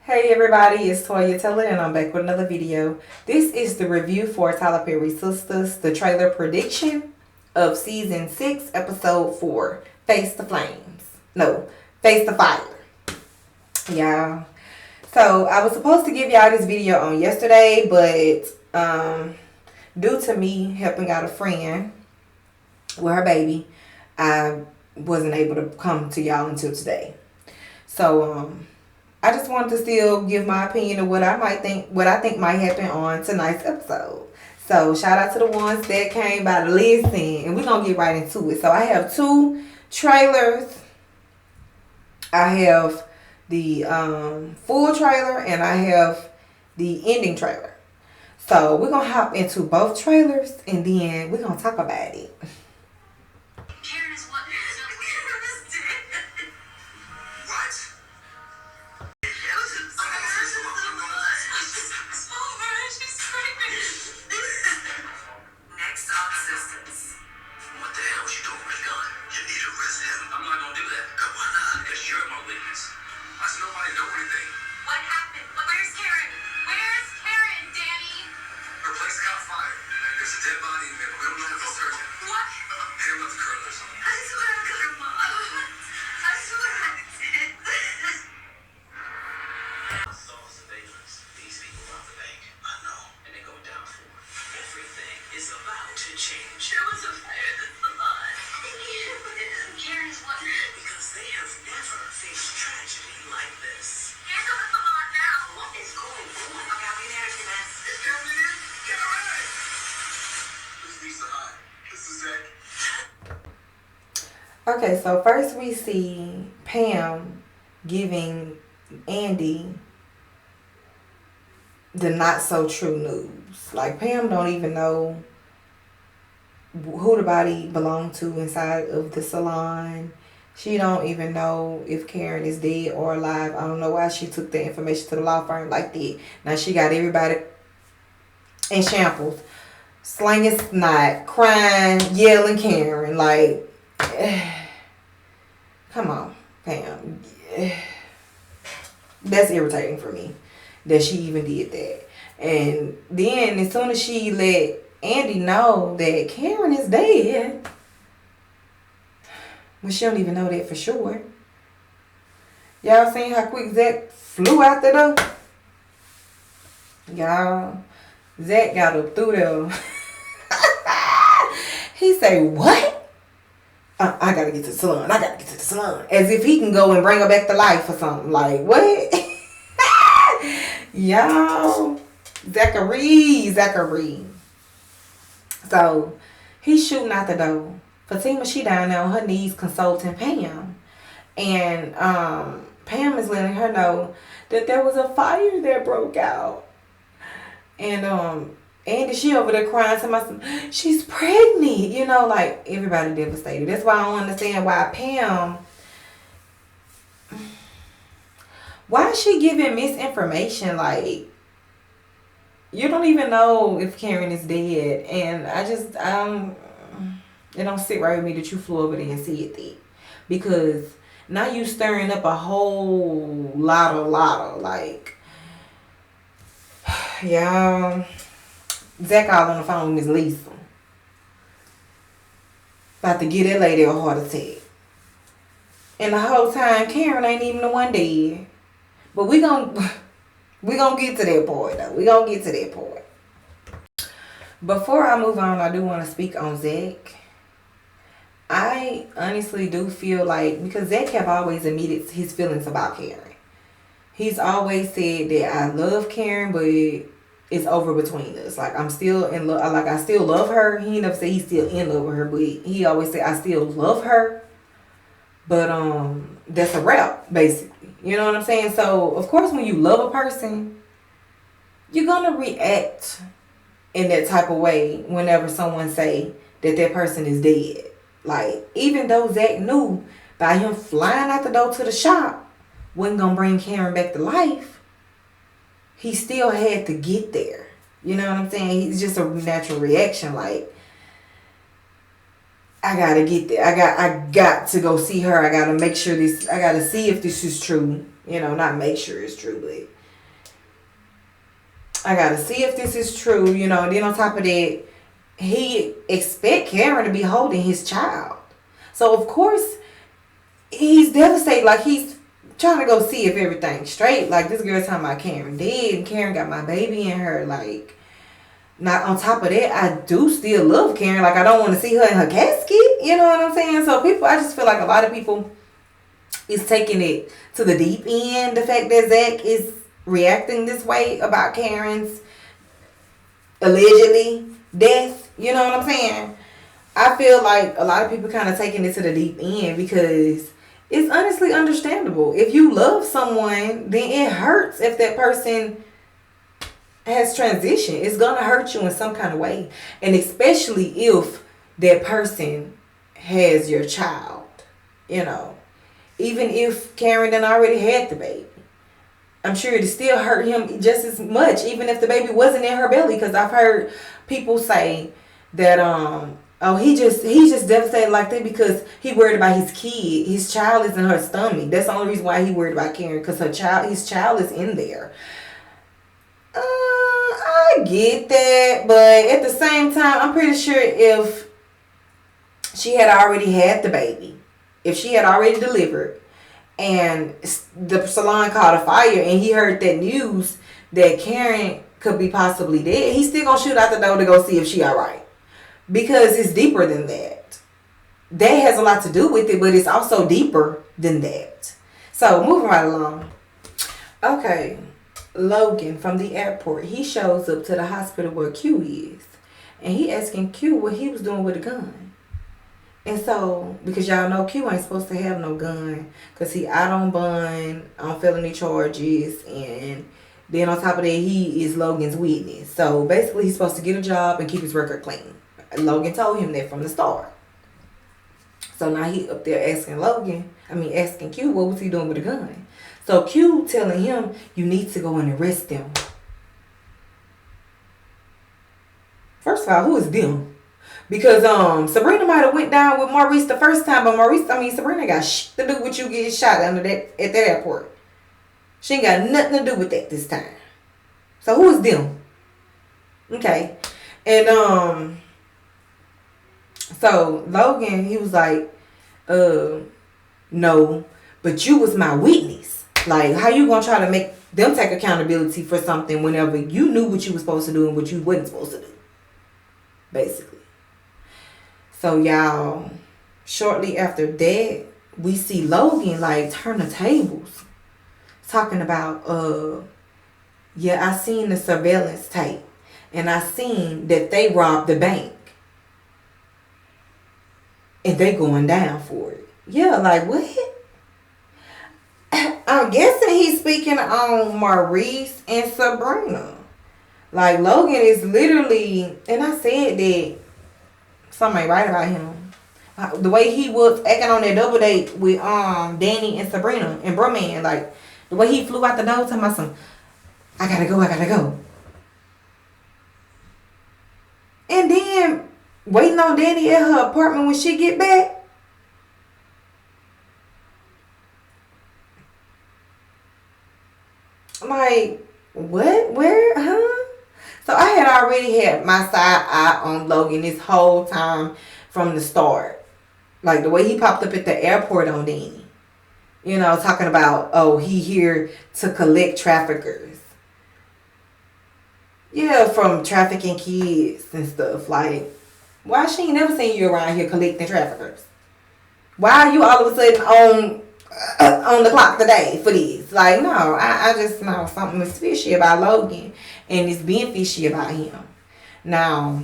Hey everybody, it's Toya Taylor and I'm back with another video. This is the review for Tyler Perry Sistas, the trailer prediction of season 6, episode 4, Face the Flames. No, Face the Fire. Yeah. So I was supposed to give y'all this video on yesterday, but due to me helping out a friend with her baby, I wasn't able to come to y'all until today. So I just wanted to still give my opinion of what I think might happen on tonight's episode. So shout out to the ones that came by to listen, and we're gonna get right into it. So I have two trailers. I have the full trailer and I have the ending trailer. So we're gonna hop into both trailers and then we're gonna talk about it. Okay, so first we see Pam giving Andy the not so true news. Like Pam don't even know who the body belonged to inside of the salon. She don't even know if Karen is dead or alive. I don't know why she took the information to the law firm like that. Now she got everybody in shambles, slinging snot, crying, yelling Karen. Like, come on, Pam. That's irritating for me that she even did that. And then as soon as she let Andy know that Karen is dead, well, she don't even know that for sure. Y'all seen how quick Zach flew out the door? Y'all, Zach got up through there. He say, what? I gotta get to the salon. I gotta get to the salon. As if he can go and bring her back to life or something. Like, what? Y'all. Zachary. So, he's shooting out the door. Fatima, she down there on her knees consulting Pam. And Pam is letting her know that there was a fire that broke out. And Andy, she over there crying to myself, she's pregnant. You know, like, everybody devastated. That's why I don't understand why Pam, why is she giving misinformation? Like, you don't even know if Karen is dead. And it don't sit right with me that you flew over there and said that. Because now you stirring up a whole lot of, like, y'all. Zach all on the phone with Miss Lisa. About to get that lady a heart attack. And the whole time, Karen ain't even the one dead. But we gon' get to that point, though. We gonna get to that point. Before I move on, I do want to speak on Zach. I honestly do feel like, because Zach have always admitted his feelings about Karen. He's always said that I love Karen, but it's over between us. Like, I'm still in love. Like, I still love her. He never said he's still in love with her, but he always said I still love her. But that's a wrap, basically. You know what I'm saying? So, of course, when you love a person, you're gonna react in that type of way whenever someone say that person is dead. Like, even though Zach knew by him flying out the door to the shop wasn't gonna bring Karen back to life, he still had to get there. You know what I'm saying? It's just a natural reaction. Like, I gotta get there. I got to go see her. I gotta make sure this. I gotta see if this is true. You know, not make sure it's true, but I gotta see if this is true, you know. And then on top of that, he expect Karen to be holding his child. So of course he's devastated. Like he's trying to go see if everything's straight. Like this girl talking about Karen dead and Karen got my baby in her. Like, not on top of that, I do still love Karen. Like I don't want to see her in her casket. You know what I'm saying? So people, I just feel like a lot of people is taking it to the deep end. The fact that Zach is reacting this way about Karen's allegedly death. You know what I'm saying? I feel like a lot of people kind of taking it to the deep end because it's honestly understandable. If you love someone, then it hurts if that person has transitioned. It's gonna hurt you in some kind of way, and especially if that person has your child. You know, even if Karen done already had the baby, I'm sure it still hurt him just as much, even if the baby wasn't in her belly. Because I've heard people say that oh, he just devastated like that because he worried about his kid. His child is in her stomach. That's the only reason why he worried about Karen, because his child is in there. I get that, but at the same time, I'm pretty sure if she had already had the baby, if she had already delivered, and the salon caught a fire, and he heard that news that Karen could be possibly dead, he's still gonna shoot out the door to go see if she alright. Because it's deeper than that. That has a lot to do with it, but it's also deeper than that. So, moving right along. Okay, Logan from the airport, he shows up to the hospital where Q is. And he asking Q what he was doing with a gun. And so, because y'all know Q ain't supposed to have no gun, because he out on bond, on felony charges, and then on top of that, he is Logan's witness. So, basically, he's supposed to get a job and keep his record clean. Logan told him that from the start. So now he up there asking Q what was he doing with a gun. So Q telling him, you need to go and arrest them. First of all, who is them? Because Sabrina might have went down with Maurice the first time, but Sabrina got shit to do with you getting shot at that airport. She ain't got nothing to do with that this time. So who is them? Okay. And so Logan, he was like, no, but you was my witness. Like, how you gonna try to make them take accountability for something whenever you knew what you was supposed to do and what you wasn't supposed to do? Basically. So y'all, shortly after that, we see Logan like turn the tables. Talking about, yeah, I seen the surveillance tape. And I seen that they robbed the bank. And they going down for it. Yeah, like what? I'm guessing he's speaking on Maurice and Sabrina. Like Logan is literally, and I said that something ain't right about him. The way he was acting on that double date with Danny and Sabrina and Broman, like the way he flew out the door talking about some, I gotta go. And then waiting on Danny at her apartment when she get back. Like, what? Where? Huh? So I had already had my side eye on Logan this whole time from the start. Like the way he popped up at the airport on Danny. You know, talking about, oh, he here to collect traffickers. Yeah, from trafficking kids and stuff. Like, why she ain't never seen you around here collecting traffickers? Why are you all of a sudden on the clock today for this? Like, no, I just know something is fishy about Logan, and it's being fishy about him. Now,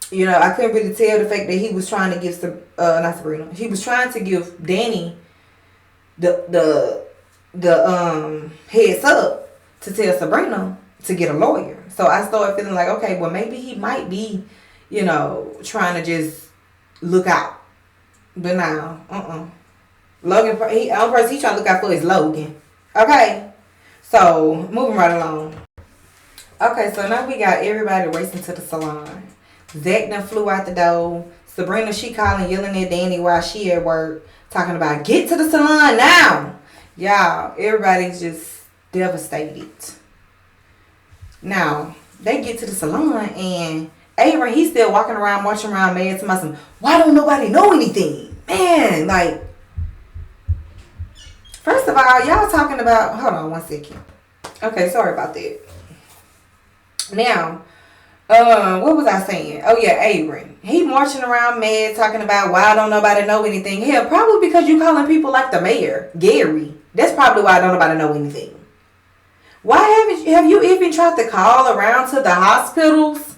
you know, I couldn't really tell the fact that he was trying to give not Sabrina. He was trying to give Danny the heads up to tell Sabrina to get a lawyer. So I started feeling like, okay, well maybe he might be, you know, trying to just look out. But now, Logan, the only person he's trying to look out for is Logan. Okay? So, moving right along. Okay, so now we got everybody racing to the salon. Zach done flew out the door. Sabrina, she calling, yelling at Danny while she at work. Talking about, get to the salon now. Y'all, everybody's just devastated. Now, they get to the salon and Aaron, he's still walking around, marching around, mad to myself. Why don't nobody know anything? Man, like, first of all, y'all talking about, hold on one second. Okay, sorry about that. Now, what was I saying? Oh yeah, Aaron. He marching around mad talking about why don't nobody know anything. Hell, probably because you calling people like the mayor, Gary. That's probably why don't nobody know anything. Why have you even tried to call around to the hospitals?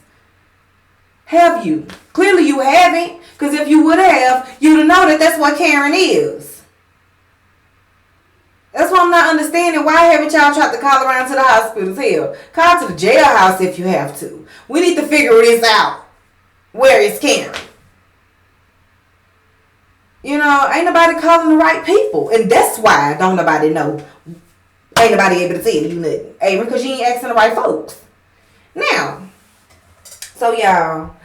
Have you? Clearly you haven't, because if you would have, you'd have known that that's what Karen is. That's why I'm not understanding. Why haven't y'all tried to call around to the hospitals? Hell, call to the jailhouse if you have to. We need to figure this out. Where is Karen? You know, ain't nobody calling the right people. And that's why don't nobody know. Ain't nobody able to tell you nothing. Aaron, because you ain't asking the right folks. Now, so y'all,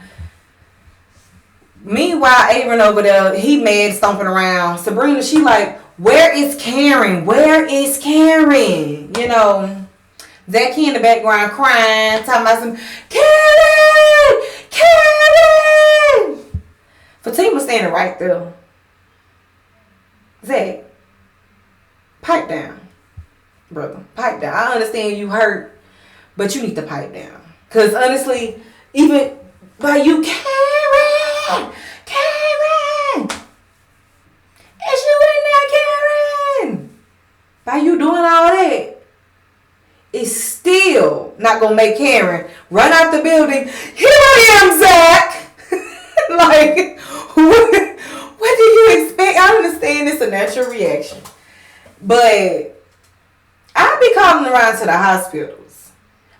meanwhile, Aaron over there, he mad stomping around. Sabrina, she like, where is Karen? Where is Karen? You know, Zachy in the background crying, talking about some, Karen! Karen! Fatima standing right there. Zach, pipe down, brother. Pipe down. I understand you hurt, but you need to pipe down. Because honestly, even by you, Karen! Karen! Is you in there, Karen? By you doing all that, it's still not going to make Karen run out the building. Here I am, Zach! Like, what do you expect? I understand it's a natural reaction. But I'll be calling around to the hospitals.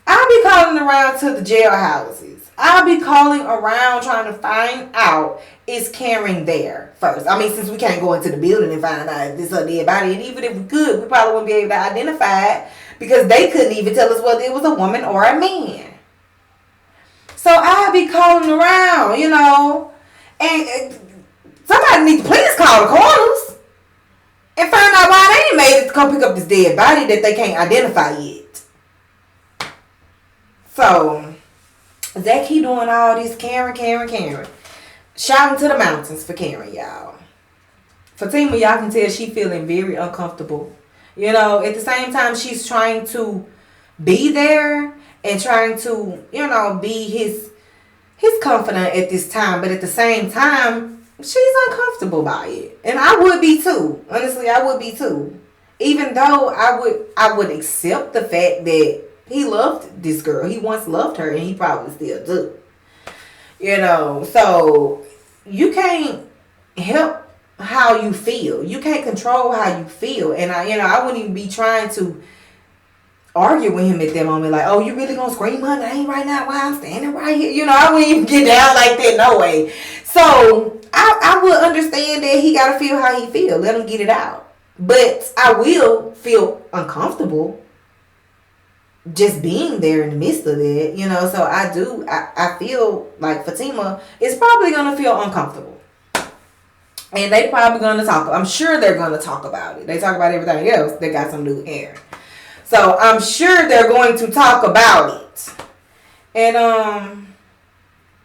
I'll be calling around to the jailhouses. I'll be calling around trying to find out, is Karen there first? I mean, since we can't go into the building and find out if this or dead body, and even if we could, we probably wouldn't be able to identify it because they couldn't even tell us whether it was a woman or a man. So I'll be calling around, you know, and somebody needs to please call the coroners and find out why they ain't made it to come pick up this dead body that they can't identify yet. So Zach, he doing all this Karen. Shouting to the mountains for Karen, y'all. Fatima, y'all can tell she feeling very uncomfortable. You know, at the same time, she's trying to be there and trying to, you know, be his confidant at this time. But at the same time, she's uncomfortable by it. And I would be too. Honestly, I would be too. Even though I would accept the fact that he loved this girl. He once loved her and he probably still do. You know, so you can't help how you feel. You can't control how you feel. And I wouldn't even be trying to argue with him at that moment. Like, oh, you really gonna scream her name right now while I'm standing right here? You know, I wouldn't even get down like that, no way. So I would understand that he gotta feel how he feel. Let him get it out. But I will feel uncomfortable just being there in the midst of it, you know. So I feel like Fatima is probably gonna feel uncomfortable, and they probably gonna talk. I'm sure they're gonna talk about it. They talk about everything else. They got some new hair, so I'm sure they're going to talk about it. And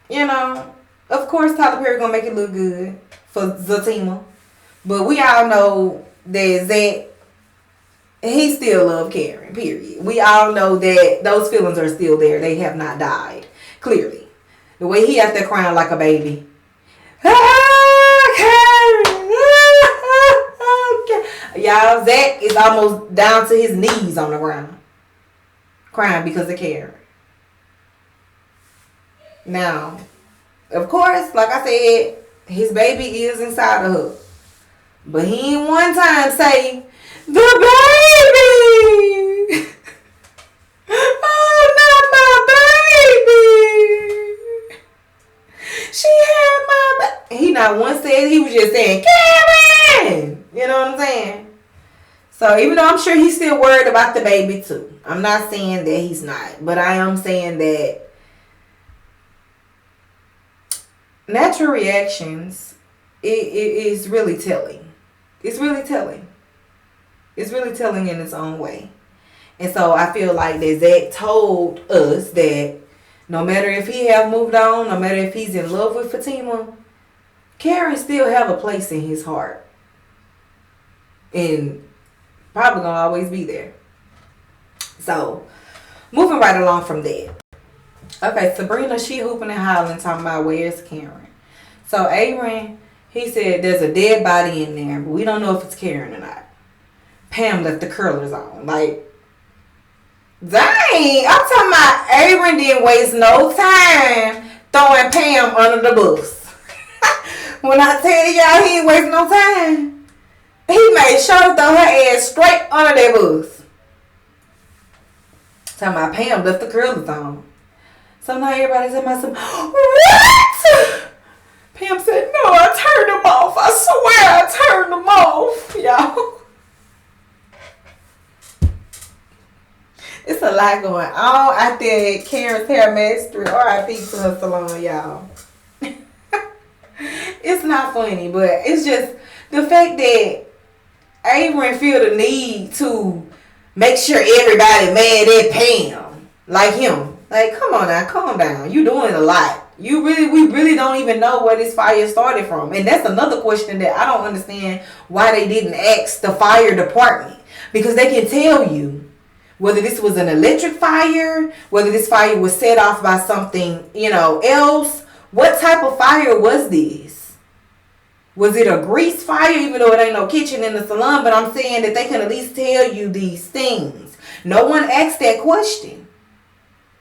you know, of course, Tyler Perry gonna make it look good for Fatima, but we all know that Zach, he still love Karen, period. We all know that those feelings are still there. They have not died. Clearly. The way he out there crying like a baby. Karen! Y'all, Zach is almost down to his knees on the ground. Crying because of Karen. Now, of course, like I said, his baby is inside of her. But he ain't one time say, the baby! Oh, not my baby! She had my baby. He not once said, he was just saying, Karen! You know what I'm saying? So even though I'm sure he's still worried about the baby too. I'm not saying that he's not. But I am saying that natural reactions, it is really telling. It's really telling. It's really telling in its own way. And so I feel like that Zach told us that no matter if he have moved on, no matter if he's in love with Fatima, Karen still have a place in his heart. And probably gonna always be there. So, moving right along from that. Okay, Sabrina, she hooping and hollering, talking about where's Karen. So, Aaron, he said there's a dead body in there, but we don't know if it's Karen or not. Pam left the curlers on. Like, dang, I'm talking about Aaron didn't waste no time throwing Pam under the bus. When I tell y'all he ain't waste no time, he made sure to throw her ass straight under that bus. Talking about Pam left the curlers on. So now everybody's talking about some, what? Pam said, no, I turned them off. I swear I turned them off, y'all. It's a lot going on out there at Karen's Hair Mastery. R.I.P. to her salon, y'all. It's not funny, but it's just the fact that Aaron feel the need to make sure everybody mad at Pam. Like him. Like, come on now, calm down. You doing a lot. We really don't even know where this fire started from. And that's another question that I don't understand why they didn't ask the fire department. Because they can tell you whether this was an electric fire, whether this fire was set off by something, else. What type of fire was this? Was it a grease fire, even though it ain't no kitchen in the salon? But I'm saying that they can at least tell you these things. No one asked that question.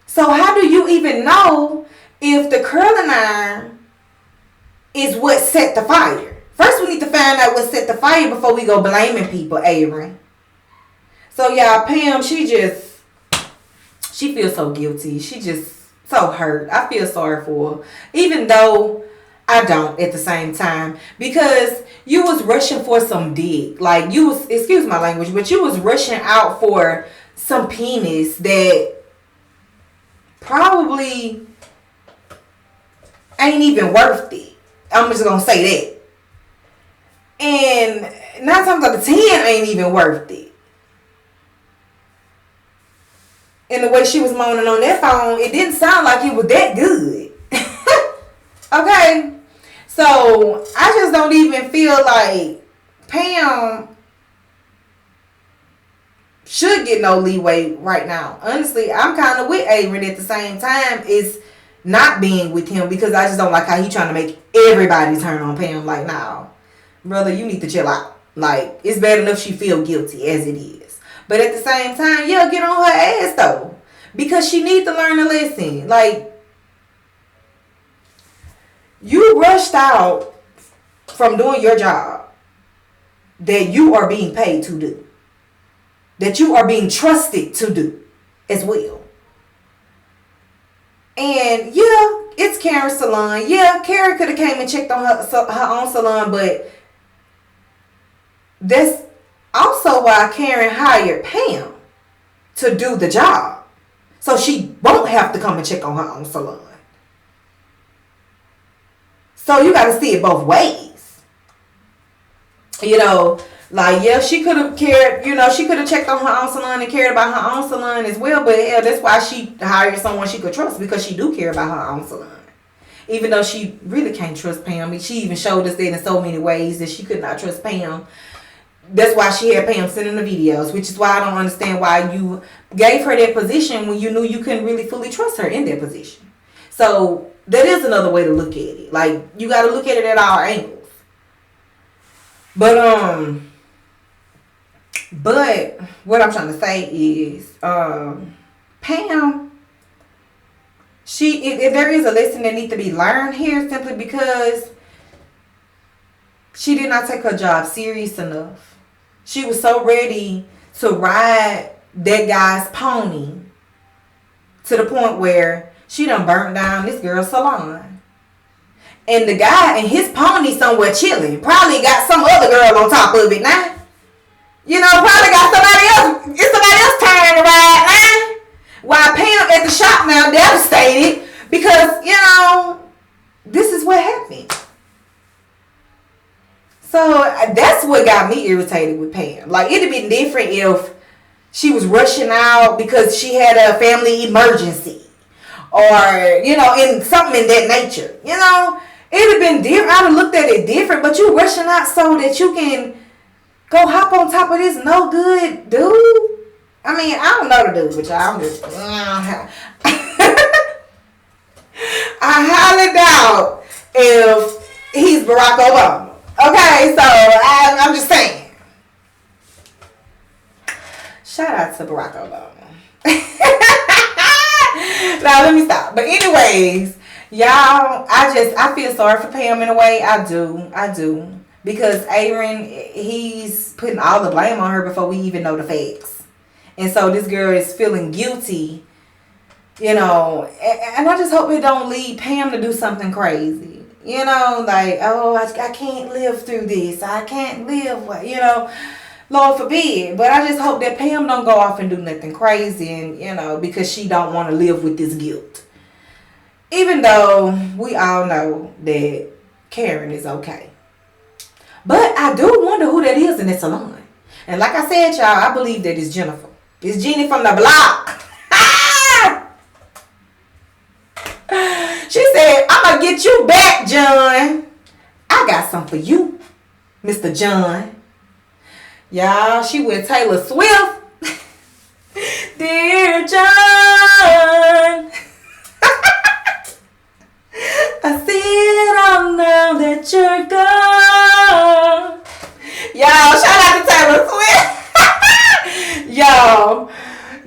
So how do you even know if the curling iron is what set the fire? First, we need to find out what set the fire before we go blaming people, Aaron. So, y'all, Pam, she feels so guilty. She just so hurt. I feel sorry for her. Even though I don't at the same time. Because you was rushing for some dick. Like, you was, excuse my language, but you was rushing out for some penis that probably ain't even worth it. I'm just going to say that. And 9 times out of 10 ain't even worth it. And the way she was moaning on that phone, it didn't sound like it was that good. Okay? So, I just don't even feel like Pam should get no leeway right now. Honestly, I'm kind of with Aaron at the same time. It's not being with him because I just don't like how he trying to make everybody turn on Pam. Like, nah, brother, you need to chill out. Like, it's bad enough she feel guilty as it is. But at the same time, yeah, get on her ass though. Because she needs to learn a lesson. Like, you rushed out from doing your job that you are being paid to do. That you are being trusted to do as well. And yeah, it's Karen's salon. Yeah, Karen could have came and checked on her own salon, but that's also why Karen hired Pam to do the job. So she won't have to come and check on her own salon. So you got to see it both ways. Like, yeah, she could have cared, she could have checked on her own salon and cared about her own salon as well. But hell, that's why she hired someone she could trust, because she do care about her own salon. Even though she really can't trust Pam. She even showed us that in so many ways that she could not trust Pam. That's why she had Pam sending the videos, which is why I don't understand why you gave her that position when you knew you couldn't really fully trust her in that position. So that is another way to look at it. Like, you got to look at it at all angles. But what I'm trying to say is, Pam, if there is a lesson that needs to be learned here, simply because she did not take her job serious enough. She was so ready to ride that guy's pony to the point where she done burnt down this girl's salon. And the guy and his pony somewhere chilling. Probably got some other girl on top of it now. Probably got somebody else. It's somebody else turn to ride now. While Pam at the shop now devastated because, this is what happened. So that's what got me irritated with Pam. Like, it'd have been different if she was rushing out because she had a family emergency, or in something in that nature. It'd have been different. I'd have looked at it different. But you rushing out so that you can go hop on top of this no good dude. I mean, I don't know the dude, but y'all, I'm just. I highly doubt if he's Barack Obama. Okay, so I'm just saying. Shout out to Barack Obama. Now let me stop. But anyways, y'all, I feel sorry for Pam in a way. I do. Because Aaron, he's putting all the blame on her before we even know the facts. And so this girl is feeling guilty, and I just hope it don't lead Pam to do something crazy. Like, oh, I can't live through this. I can't live, Lord forbid. But I just hope that Pam don't go off and do nothing crazy, and, because she don't want to live with this guilt. Even though we all know that Karen is okay. But I do wonder who that is in the salon. And like I said, y'all, I believe that it's Jennifer. It's Jenny from the block. She said, I'm going to get you back, John. I got something for you, Mr. John. Y'all, she with Taylor Swift. Dear John. I see it all now that you're gone. Y'all, shout out to Taylor Swift. Y'all,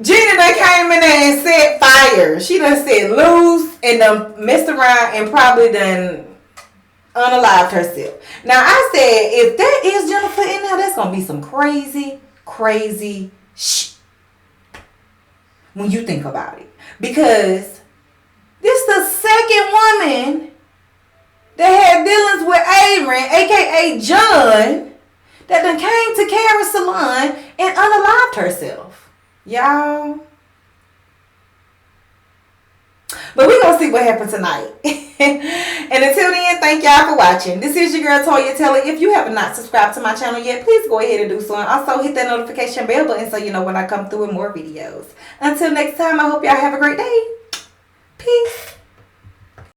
Jenny done came in there and set fire. She done set loose and done messed around and probably done unalived herself. Now, I said, if that is Jennifer in there, that's going to be some crazy, crazy shit when you think about it. Because this the second woman that had dealings with Aaron, a.k.a. John, that done came to Karen's salon and unalived herself. Y'all. But we're going to see what happens tonight. And until then, thank y'all for watching. This is your girl, Toya Teller. If you have not subscribed to my channel yet, please go ahead and do so. And also hit that notification bell button so you know when I come through with more videos. Until next time, I hope y'all have a great day. Peace.